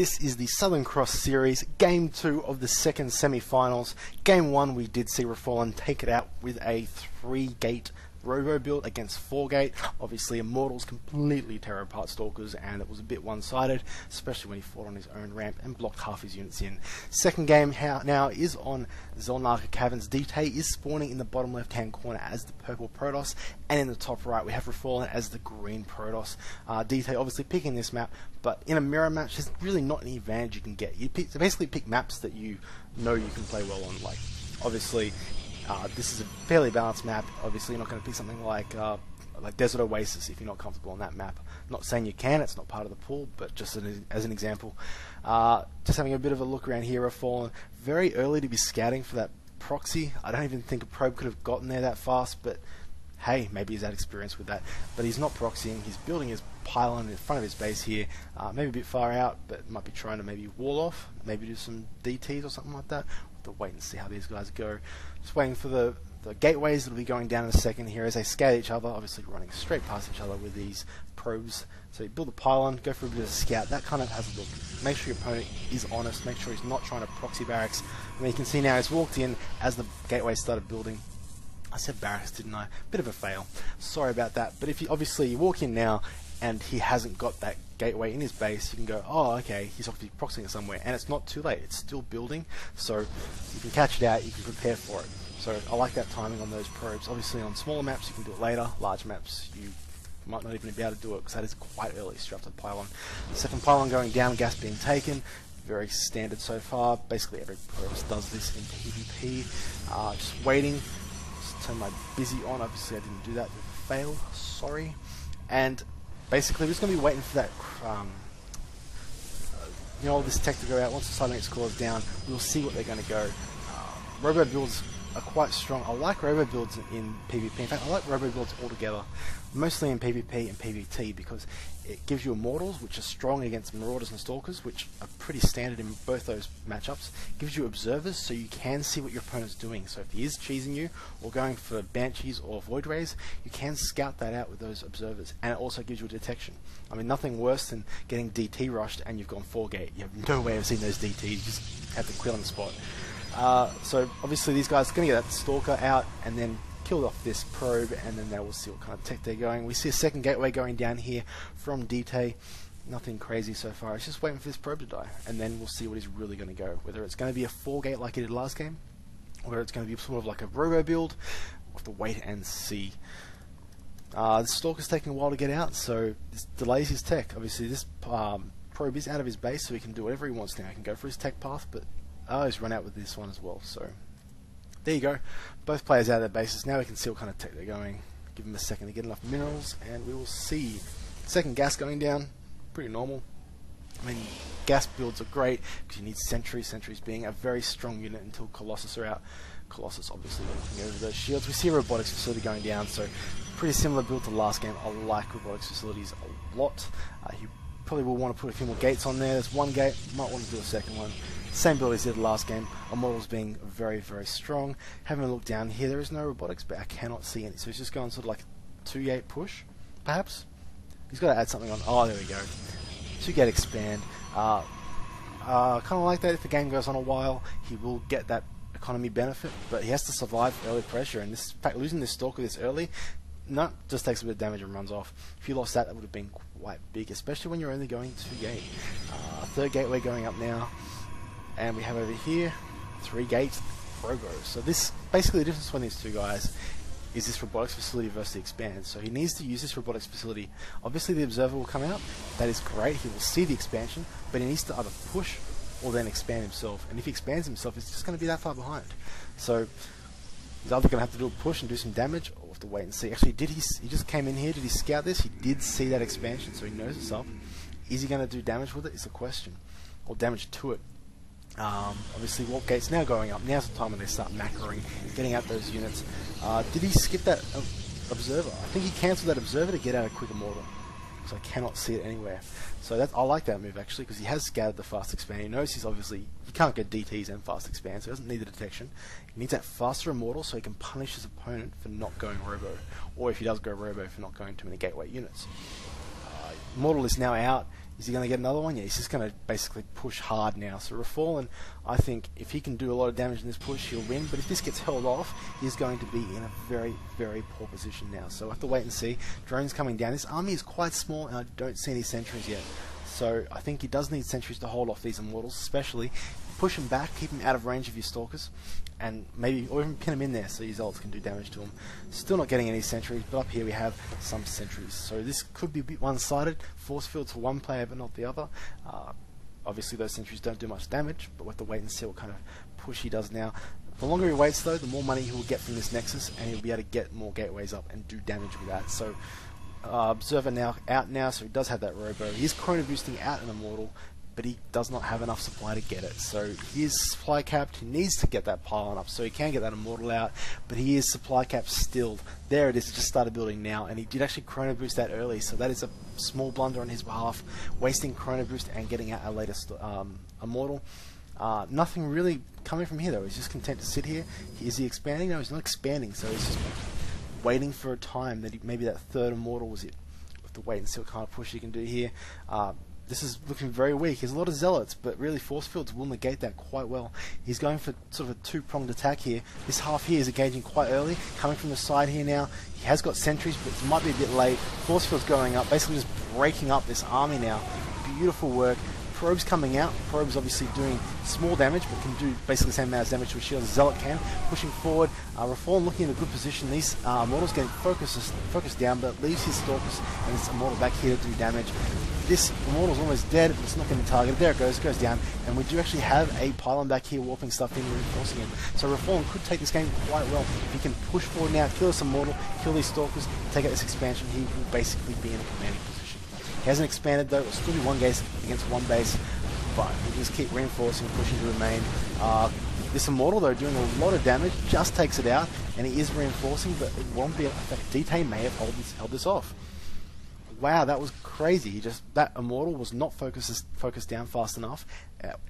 This is the Southern Cross Series, Game 2 of the second semi-finals. Game 1 we did see Refallen take it out with a 3-gate Robo build against 4-gate. Obviously Immortals completely tear apart Stalkers and it was a bit one-sided, especially when he fought on his own ramp and blocked half his units in. Second game now is on Xel'Naga Caverns. dtay is spawning in the bottom left hand corner as the purple Protoss, and in the top right we have Refallen as the green Protoss. dtay obviously picking this map, but in a mirror match there's really not any advantage you can get. You basically pick maps that you know you can play well on. Like obviously this is a fairly balanced map. Obviously, you're not going to pick something like Desert Oasis if you're not comfortable on that map. Not saying you can; it's not part of the pool, but just as an example. Just having a bit of a look around here, Refallen very early to be scouting for that proxy. I don't even think a probe could have gotten there that fast, but hey, maybe he's had experience with that. But he's not proxying. He's building his pylon in front of his base here, maybe a bit far out, but might be trying to maybe wall off, maybe do some DTs or something like that. To wait and see how these guys go. Just waiting for the gateways that will be going down in a second here as they scout each other, obviously running straight past each other with these probes. So you build a pylon, go for a bit of a scout. That kind of has a look. Make sure your opponent is honest, make sure he's not trying to proxy barracks. And you can see now he's walked in as the gateway started building. I said barracks, didn't I? Bit of a fail. Sorry about that. But if you obviously you walk in now and he hasn't got that gateway in his base, you can go, oh, okay, he's obviously proxying it somewhere, and it's not too late, it's still building, so you can catch it out, you can prepare for it. So I like that timing on those probes. Obviously on smaller maps you can do it later, large maps you might not even be able to do it because that is quite early straight after the pylon. Second pylon going down, gas being taken, very standard so far. Basically every Protoss does this in PvP. Just waiting, just turn my busy on, obviously I didn't do that, fail, sorry. And basically, we're just going to be waiting for that, all this tech to go out. Once the Silent score is down, we'll see what they're going to go. Robo builds are quite strong. I like Robo builds in PvP. In fact, I like Robo builds altogether, mostly in PvP and PvT, because it gives you Immortals, which are strong against Marauders and Stalkers, which are pretty standard in both those matchups. It gives you Observers, so you can see what your opponent's doing. So if he is cheesing you, or going for Banshees or Void Rays, you can scout that out with those Observers. And it also gives you a detection. I mean, nothing worse than getting DT rushed and you've gone 4-gate. You have no way of seeing those DTs, you just have to quit on the spot. So obviously these guys are going to get that Stalker out and then kill off this probe, and then they will see what kind of tech they're going. We see a second gateway going down here from dtay. Nothing crazy so far. It's just waiting for this probe to die, and then we'll see what he's really going to go. Whether it's going to be a 4-gate like he did last game, or whether it's going to be sort of like a Robo build. We'll have to wait and see. The Stalker's taking a while to get out, so this delays his tech. Obviously this probe is out of his base, so he can do whatever he wants now. He can go for his tech path, but he's run out with this one as well. So there you go. Both players out of their bases. Now we can see what kind of tech they're going. Give them a second to get enough minerals, and we will see. Second gas going down. Pretty normal. I mean, gas builds are great because you need sentries. Sentries being a very strong unit until Colossus are out. Colossus obviously looking over those shields. We see a robotics facility going down, so pretty similar build to last game. I like robotics facilities a lot. You probably will want to put a few more gates on there. There's one gate. Might want to do a second one. Same build as he did last game. Immortals being very, very strong. Having a look down here, there is no robotics, but I cannot see any. So he's just going sort of like a 2-gate push, perhaps. He's got to add something on. Oh, there we go. 2-gate expand. Kind of like that. If the game goes on a while, he will get that economy benefit, but he has to survive early pressure. And this, in fact, losing this Stalker this early, just takes a bit of damage and runs off. If you lost that, that would have been quite big, especially when you're only going 2-gate. Third gateway going up now. And we have over here 3 gates, Robos. So this basically the difference between these two guys is this robotics facility versus the expand. So he needs to use this robotics facility. Obviously the observer will come out. That is great. He will see the expansion, but he needs to either push or then expand himself. And if he expands himself, it's just going to be that far behind. So he's either going to have to do a push and do some damage, or have to wait and see. Actually, he just came in here? Did he scout this? He did see that expansion, so he knows himself. Is he going to do damage with it? Is the question, or damage to it. Obviously warp gate's now going up. Now's the time when they start macroing, getting out those units. Did he skip that observer? I think he cancelled that observer to get out a quick immortal, because I cannot see it anywhere. So I like that move actually, because he has scattered the fast expand. He knows he can't get DTs and fast expand, so he doesn't need the detection. He needs that faster immortal so he can punish his opponent for not going robo, or if he does go robo, for not going too many gateway units. Immortal is now out. Is he going to get another one? Yeah, he's just going to basically push hard now. So Refallen, I think if he can do a lot of damage in this push, he'll win. But if this gets held off, he's going to be in a very, very poor position now. So we'll have to wait and see. Drones coming down. This army is quite small, and I don't see any sentries yet. So I think he does need sentries to hold off these Immortals, especially. Push him back, keep him out of range of your Stalkers, and maybe, or even pin him in there so your Zealots can do damage to him. Still not getting any sentries, but up here we have some sentries. So this could be a bit one-sided. Force fields for one player, but not the other. Obviously those sentries don't do much damage, but we'll have to wait and see what kind of push he does now. The longer he waits though, the more money he will get from this Nexus, and he'll be able to get more gateways up and do damage with that. So Observer now out now, so he does have that Robo. He is chrono boosting out an Immortal, but he does not have enough supply to get it. So he is supply capped. He needs to get that pylon up so he can get that Immortal out, but he is supply capped still. There it is, it just started building now, and he did actually chrono boost that early, so that is a small blunder on his behalf, wasting chrono boost and getting out a later Immortal. Nothing really coming from here though. He's just content to sit here. Is he expanding? No, he's not expanding, so he's just waiting for a time that maybe that third Immortal was it. We'll have to wait and see what kind of push he can do here. This is looking very weak. He has a lot of Zealots, but really Force Fields will negate that quite well. He's going for sort of a two-pronged attack here. This half here is engaging quite early, coming from the side here now. He has got sentries, but it might be a bit late. Force Fields going up, basically just breaking up this army now. Beautiful work. Probes coming out. Probes obviously doing small damage, but can do basically the same amount of damage to a shield as Zealot can. Pushing forward. Refallen looking in a good position. These Immortals getting focused down, but leaves his Stalkers and this Immortal back here to do damage. This Immortal's almost dead, but it's not going to target. There it goes down. And we do actually have a pylon back here warping stuff in, reinforcing him. So Refallen could take this game quite well. If he can push forward now, kill this Immortal, kill these Stalkers, take out this expansion, he will basically be in a commanding position. He hasn't expanded though, it'll still be one base against one base, but he'll just keep reinforcing, pushing to remain. This Immortal though, doing a lot of damage, just takes it out, and he is reinforcing, but it won't be, in fact, dtay may have held this off. Wow, that was crazy. That Immortal was not focused down fast enough,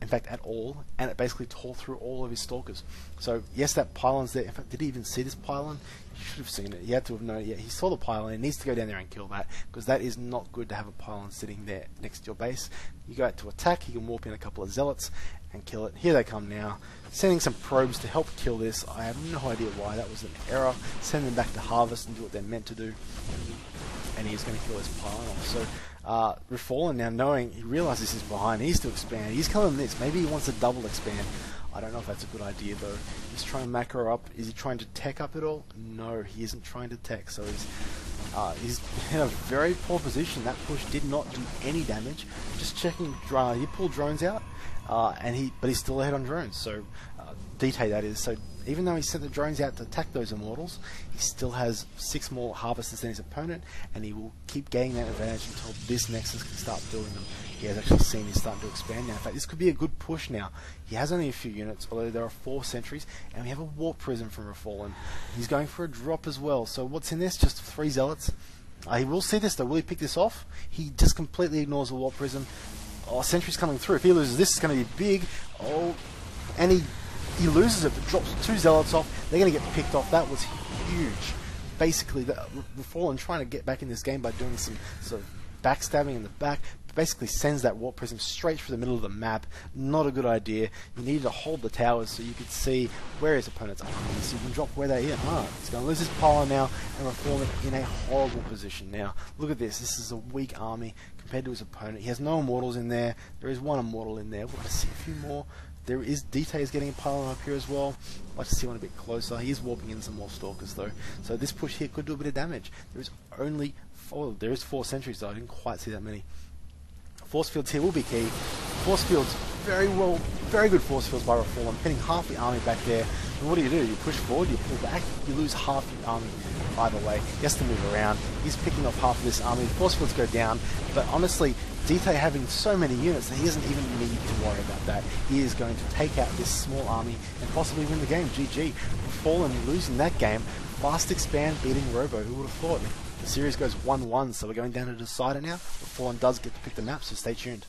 in fact at all, and it basically tore through all of his Stalkers. So yes, that pylon's there. In fact, did he even see this pylon? He should have seen it. He had to have known it. Yeah, he saw the pylon. He needs to go down there and kill that, because that is not good to have a pylon sitting there next to your base. You go out to attack, you can warp in a couple of Zealots and kill it. Here they come now, sending some probes to help kill this. I have no idea why. That was an error. Send them back to harvest and do what they're meant to do. And he's going to kill his pylon off. So Refallen now, knowing, he realizes he's behind, he needs to expand. He's coming this. Maybe he wants to double expand. I don't know if that's a good idea though. He's trying to macro up. Is he trying to tech up at all? No, he isn't trying to tech. So he's in a very poor position. That push did not do any damage. Just checking, he pulled drones out, but he's still ahead on drones. So dtay that is. So even though he sent the drones out to attack those Immortals, he still has 6 more harvesters than his opponent, and he will keep gaining that advantage until this Nexus can start building them. He has actually seen he's starting to expand now. In fact, this could be a good push now. He has only a few units, although there are 4 sentries, and we have a Warp Prism from Refallen. He's going for a drop as well. So what's in this? Just 3 Zealots. He will see this though. Will he pick this off? He just completely ignores the Warp Prism. Oh, sentries coming through. If he loses this, it's going to be big. Oh, and he loses it, but drops 2 Zealots off. They're going to get picked off. That was huge. Basically, Refallen trying to get back in this game by doing some sort of backstabbing in the back, basically sends that Warp Prism straight through the middle of the map. Not a good idea. You needed to hold the towers so you could see where his opponents are. So you can drop where they're in. He's going to lose his pylon now, and Refallen in a horrible position now. Look at this. This is a weak army compared to his opponent. He has no Immortals in there. There is 1 Immortal in there. We'll have to see a few more. There is dtay is getting a pylon up here as well. I'd like to see one a bit closer. He is warping in some more Stalkers though. So this push here could do a bit of damage. There is only 4. There is 4 sentries though. I didn't quite see that many. Force fields here will be key. Force fields, very good force fields by Refallen, pinning half the army back there. And what do? You push forward, you pull back, you lose half the army either way. He has to move around. He's picking off half of this army. Force fields go down, but honestly, dtay having so many units that he doesn't even need to worry about that. He is going to take out this small army and possibly win the game. GG. Refallen losing that game. Fast expand beating Robo. Who would have thought? The series goes 1-1, so we're going down to the decider now. Refallen does get to pick the map, so stay tuned.